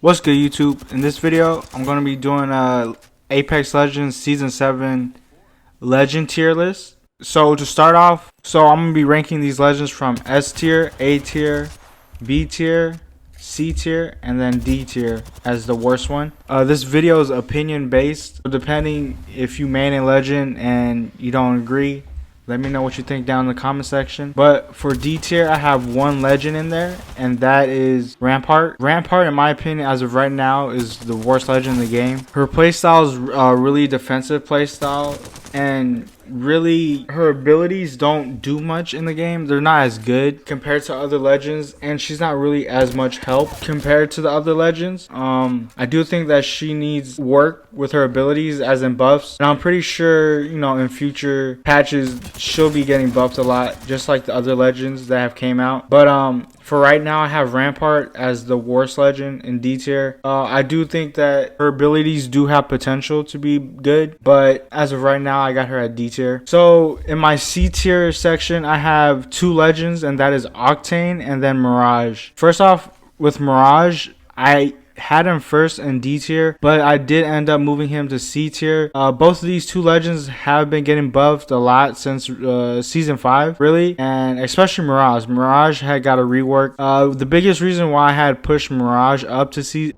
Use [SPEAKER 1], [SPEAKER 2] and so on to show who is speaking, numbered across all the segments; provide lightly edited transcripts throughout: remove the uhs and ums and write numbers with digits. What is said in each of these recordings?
[SPEAKER 1] What's good, YouTube? In this video, I'm going to be doing a Apex Legends Season 7 Legend tier list. So to start off, I'm going to be ranking these legends from S tier, A tier, B tier, C tier, and then D tier as the worst one. This video is opinion based, so depending if you main a legend and you don't agree, let me know what you think down in the comment section. But for D tier, I have one legend in there, and that is Rampart. Rampart, in my opinion, as of right now, is the worst legend in the game. Her playstyle is really defensive playstyle, and really her abilities don't do much in the game. They're not as good compared to other legends, and she's not really as much help compared to the other legends. I do think that she needs work with her abilities, as in buffs, and I'm pretty sure, you know, in future patches she'll be getting buffed a lot, just like the other legends that have came out. But for right now, I have Rampart as the worst legend in D tier. I do think that her abilities do have potential to be good, but as of right now, I got her at D tier. So in my C tier section, I have two legends, and that is Octane and then Mirage. First off, with Mirage, I had him first in D tier, but I did end up moving him to C tier. Both of these two legends have been getting buffed a lot since season 5, really, and especially Mirage. Mirage had got a rework. The biggest reason why I had pushed Mirage up to C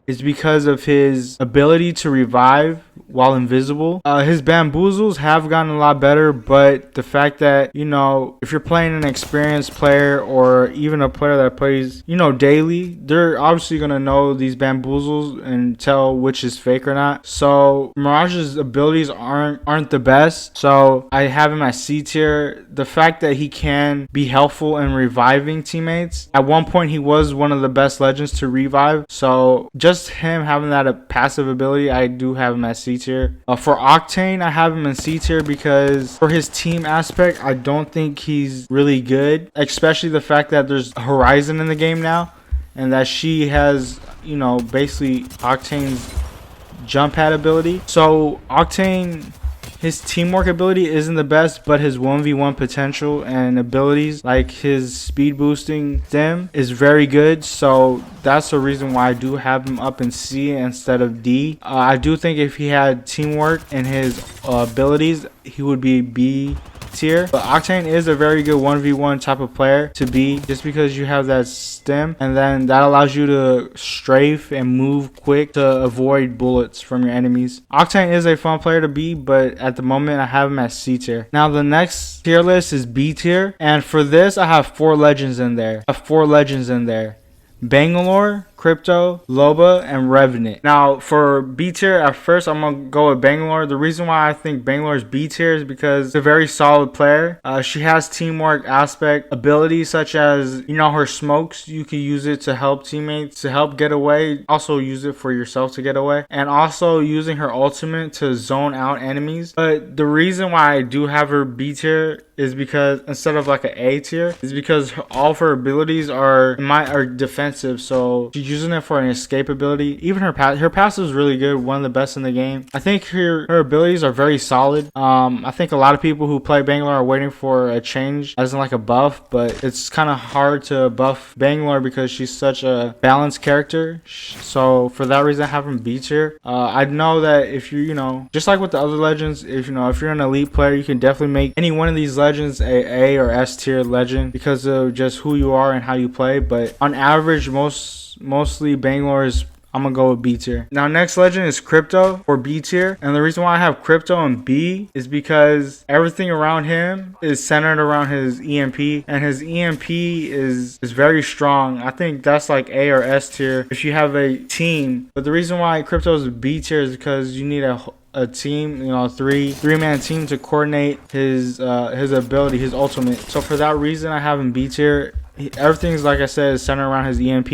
[SPEAKER 1] is because of his ability to revive while invisible. His bamboozles have gotten a lot better, but the fact that, you know, if you're playing an experienced player or even a player that plays, you know, daily, they're obviously gonna know these bamboozles and tell which is fake or not. So Mirage's abilities aren't the best, so I have him at C tier. The fact that he can be helpful in reviving teammates, at one point he was one of the best legends to revive, so just him having that a passive ability, I do have him at C tier. For Octane, I have him in C tier because for his team aspect, I don't think he's really good, especially the fact that there's Horizon in the game now, and that she has, you know, basically Octane's jump pad ability. So Octane, his teamwork ability isn't the best, but his 1v1 potential and abilities, like his speed boosting stem, is very good. So that's the reason why I do have him up in C instead of D. I do think if he had teamwork and his abilities, he would be B tier. But Octane is a very good 1v1 type of player to be, just because you have that stem, and then that allows you to strafe and move quick to avoid bullets from your enemies. Octane is a fun player to be, but at the moment I have him at C tier. Now the next tier list is B tier, and for this I have 4 legends in there. Bangalore, Crypto, Loba, and Revenant. Now for B tier, at first I'm gonna go with Bangalore. The reason why I think Bangalore is B tier is because she's a very solid player. She has teamwork aspect abilities, such as, you know, her smokes. You can use it to help teammates to help get away. Also use it for yourself to get away, and also using her ultimate to zone out enemies. But the reason why I do have her B tier is because instead of like an A tier, is because all of her abilities are defensive. So she's using it for an escape ability. Even her passive is really good, one of the best in the game. I think her abilities are very solid. I think a lot of people who play Bangalore are waiting for a change, as in like a buff, but it's kind of hard to buff Bangalore because she's such a balanced character. So for that reason, I have him B tier. I know that if you know, just like with the other legends, if you're an elite player, you can definitely make any one of these legends a or S tier legend because of just who you are and how you play. But on average, mostly Bangalore is, I'm gonna go with B tier. Now next legend is Crypto for B tier, and the reason why I have Crypto in B is because everything around him is centered around his EMP, and his EMP is very strong. I think that's like A or S tier if you have a team. But the reason why Crypto is B tier is because you need a team, you know, three-man team to coordinate his ability, his ultimate. So for that reason, I have him B tier. Everything's, like I said, is centered around his EMP,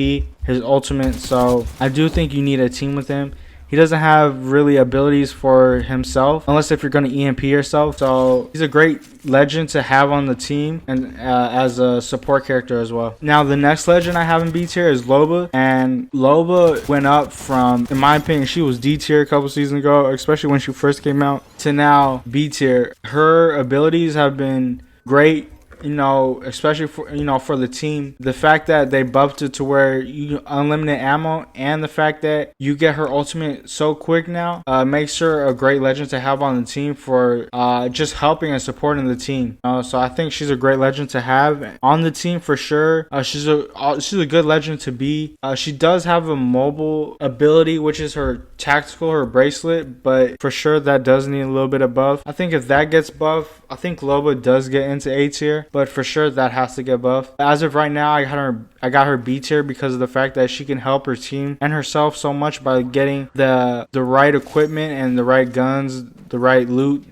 [SPEAKER 1] his ultimate. So I do think you need a team with him. He doesn't have really abilities for himself, unless if you're going to EMP yourself. So he's a great legend to have on the team, and as a support character as well. Now the next legend I have in B tier is Loba, and Loba went up from, in my opinion, she was D tier a couple seasons ago, especially when she first came out, to now B tier. Her abilities have been great. especially for the team. The fact that they buffed it to where you unlimited ammo, and the fact that you get her ultimate so quick now, makes her a great legend to have on the team for just helping and supporting the team. So I think she's a great legend to have on the team for sure. She's a good legend to be. She does have a mobile ability, which is her tactical, her bracelet, but for sure that does need a little bit of buff. I think if that gets buff, I think Loba does get into A tier, but for sure that has to get buffed. As of right now, I got her B tier because of the fact that she can help her team and herself so much by getting the right equipment and the right guns, the right loot,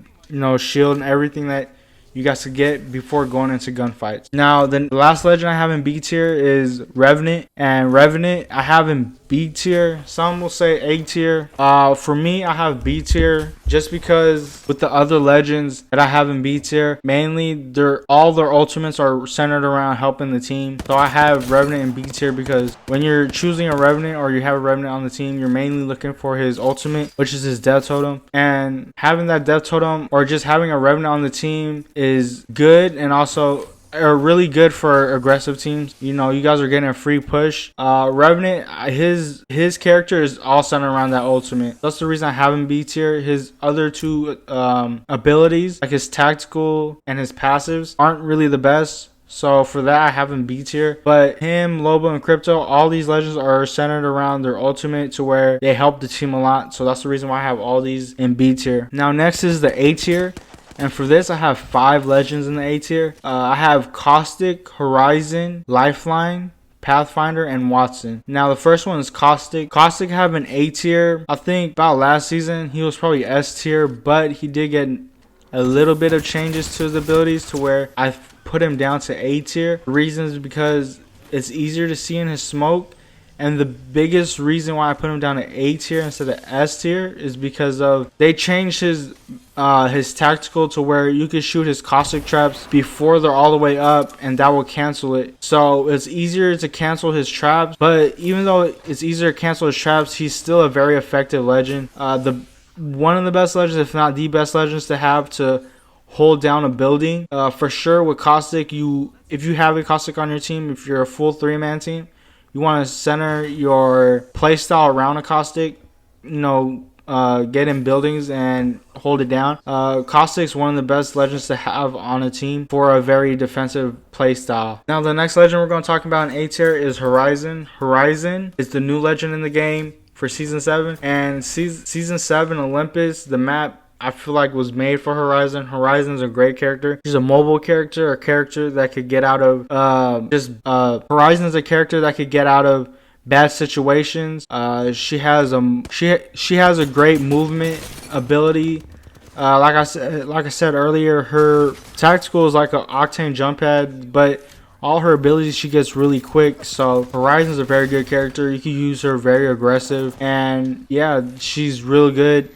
[SPEAKER 1] shield and everything that you guys could get before going into gunfights. Now, the last legend I have in B tier is Revenant, and Revenant I have in B tier. Some will say A tier. For me, I have B tier just because with the other legends that I have in B tier, mainly all their ultimates are centered around helping the team. So I have Revenant in B tier because when you're choosing a Revenant or you have a Revenant on the team, you're mainly looking for his ultimate, which is his death totem. And having that death totem or just having a Revenant on the team is good, and also are really good for aggressive teams. You guys are getting a free push. Revenant, his character is all centered around that ultimate. That's the reason I have him B tier. His other two abilities, like his tactical and his passives, aren't really the best. So for that, I have him B tier. But him, Lobo, and Crypto, all these legends are centered around their ultimate to where they help the team a lot. So that's the reason why I have all these in B tier. Now next is the A tier. And for this, I have 5 legends in the A tier. I have Caustic, Horizon, Lifeline, Pathfinder, and Watson. Now the first one is Caustic. Caustic have an A tier. I think about last season he was probably S tier, but he did get a little bit of changes to his abilities to where I put him down to A tier. The reason is because it's easier to see in his smoke. And the biggest reason why I put him down to A tier instead of S tier is because of they changed his tactical to where you could shoot his caustic traps before they're all the way up, and that will cancel it. So it's easier to cancel his traps, but even though it's easier to cancel his traps, he's still a very effective legend. One of the best legends, if not the best legends to have to hold down a building. For sure with Caustic, if you have a Caustic on your team, if you're a full 3-man team, you want to center your playstyle around a Caustic, get in buildings and hold it down. Caustic's one of the best legends to have on a team for a very defensive playstyle. Now the next legend we're going to talk about in A tier is Horizon. Horizon is the new legend in the game for Season 7. And Season 7 Olympus, the map, I feel like was made for Horizon. Horizon's a great character. She's a mobile character, a character that could get out of Horizon's a character that could get out of bad situations. She has a great movement ability. Like I said earlier, her tactical is like an Octane jump pad, but all her abilities she gets really quick. So Horizon's a very good character. You can use her very aggressive, and yeah, she's really good.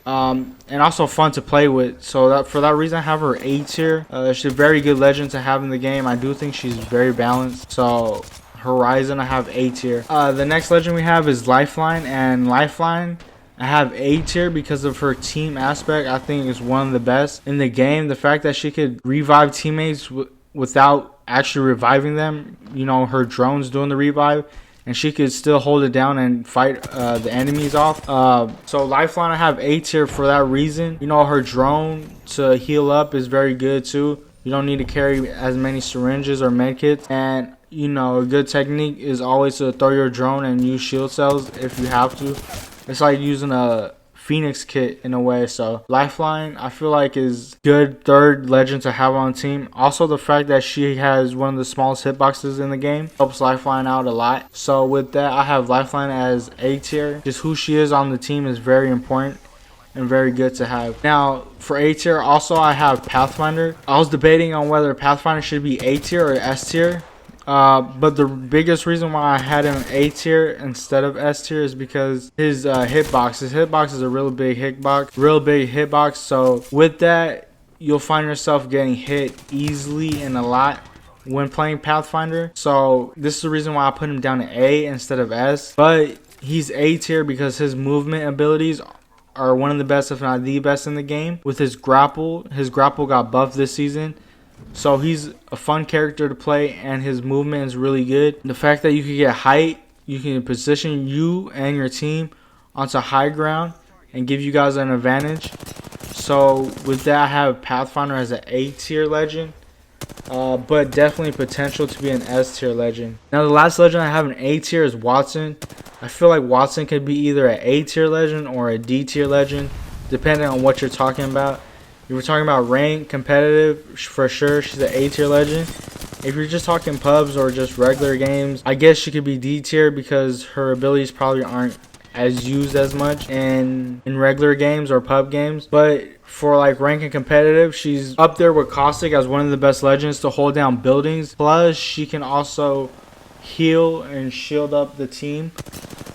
[SPEAKER 1] And also fun to play with. So for that reason, I have her A tier. She's a very good legend to have in the game. I do think she's very balanced. So Horizon, I have A tier. The next legend we have is Lifeline, and Lifeline I have A tier because of her team aspect. I think is one of the best in the game. The fact that she could revive teammates without actually reviving them. Her drone's doing the revive, and she could still hold it down and fight the enemies off. So Lifeline I have A tier for that reason. Her drone to heal up is very good too. You don't need to carry as many syringes or medkits, and a good technique is always to throw your drone and use shield cells if you have to. It's like using a Phoenix kit in a way. So Lifeline I feel like is good third legend to have on team. Also the fact that she has one of the smallest hitboxes in the game helps Lifeline out a lot. So with that, I have Lifeline as A tier. Just who she is on the team is very important and very good to have. Now for A tier, also I have Pathfinder. I was debating on whether Pathfinder should be A tier or S tier. But the biggest reason why I had him A tier instead of S tier is because his hitbox. His hitbox is a real big hitbox. So with that, you'll find yourself getting hit easily and a lot when playing Pathfinder. So this is the reason why I put him down to A instead of S. But he's A tier because his movement abilities are one of the best, if not the best in the game. With his grapple got buffed this season. So he's a fun character to play, and his movement is really good. The fact that you can get height, you can position you and your team onto high ground and give you guys an advantage. So with that, I have Pathfinder as an A tier legend, but definitely potential to be an S tier legend. Now the last legend I have an A tier is Watson. I feel like Watson could be either an A tier legend or a D tier legend, depending on what you're talking about. If we're talking about rank, competitive, for sure, she's an A tier legend. If you're just talking pubs or just regular games, I guess she could be D tier because her abilities probably aren't as used as much in regular games or pub games. But for like rank and competitive, she's up there with Caustic as one of the best legends to hold down buildings. Plus, she can also heal and shield up the team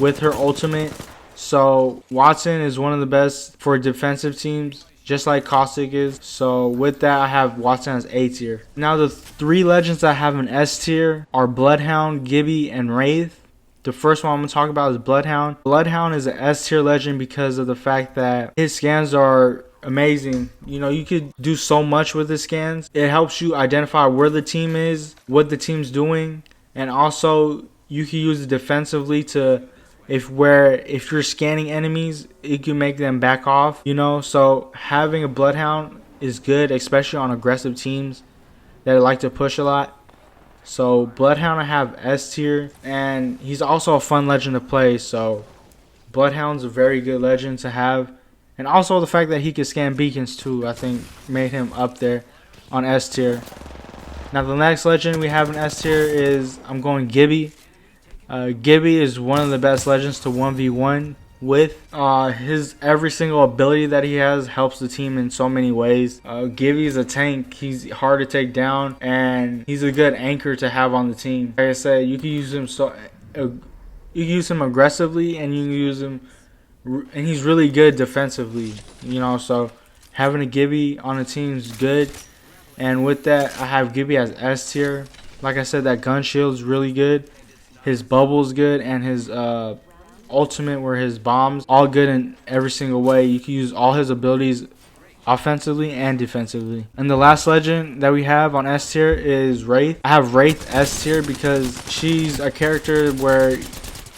[SPEAKER 1] with her ultimate. So Watson is one of the best for defensive teams, just like Caustic is. So with that, I have Watson as A tier. Now the three legends I have in S tier are Bloodhound, Gibby, and Wraith. The first one I'm going to talk about is Bloodhound. Bloodhound is an S tier legend because of the fact that his scans are amazing. You know, you could do so much with his scans. It helps you identify where the team is, what the team's doing, and also you can use it defensively to if you're scanning enemies, it can make them back off, you know. So having a Bloodhound is good, especially on aggressive teams that like to push a lot. So Bloodhound I have S tier, and he's also a fun legend to play. So Bloodhound's a very good legend to have, and also the fact that he can scan beacons too, I think made him up there on S tier. Now the next legend we have in S tier is I'm going Gibby. Gibby is one of the best legends to 1v1 with. His every single ability that he has helps the team in so many ways. Gibby's a tank. He's hard to take down, and he's a good anchor to have on the team. Like I said, you can use him you use him aggressively, and you can use him, and he's really good defensively. You know, so having a Gibby on the team is good. And with that, I have Gibby as S tier. Like I said, that gun shield is really good. His bubble's good, and his ultimate, where his bombs, all good in every single way. You can use all his abilities offensively and defensively. And the last legend that we have on S tier is Wraith. I have Wraith S tier because she's a character where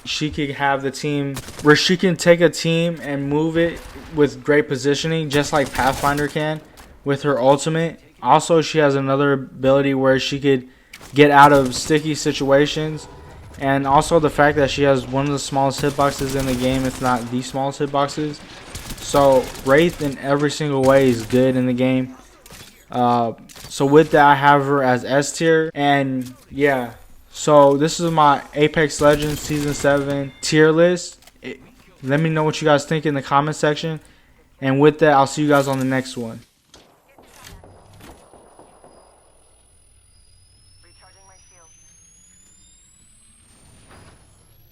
[SPEAKER 1] she can have the team, where she can take a team and move it with great positioning, just like Pathfinder can with her ultimate. Also, she has another ability where she could get out of sticky situations. And also the fact that she has one of the smallest hitboxes in the game, if not the smallest hitboxes. So Wraith in every single way is good in the game. So with that, I have her as S tier. And yeah, so this is my Apex Legends Season 7 tier list. Let me know what you guys think in the comment section. And with that, I'll see you guys on the next one.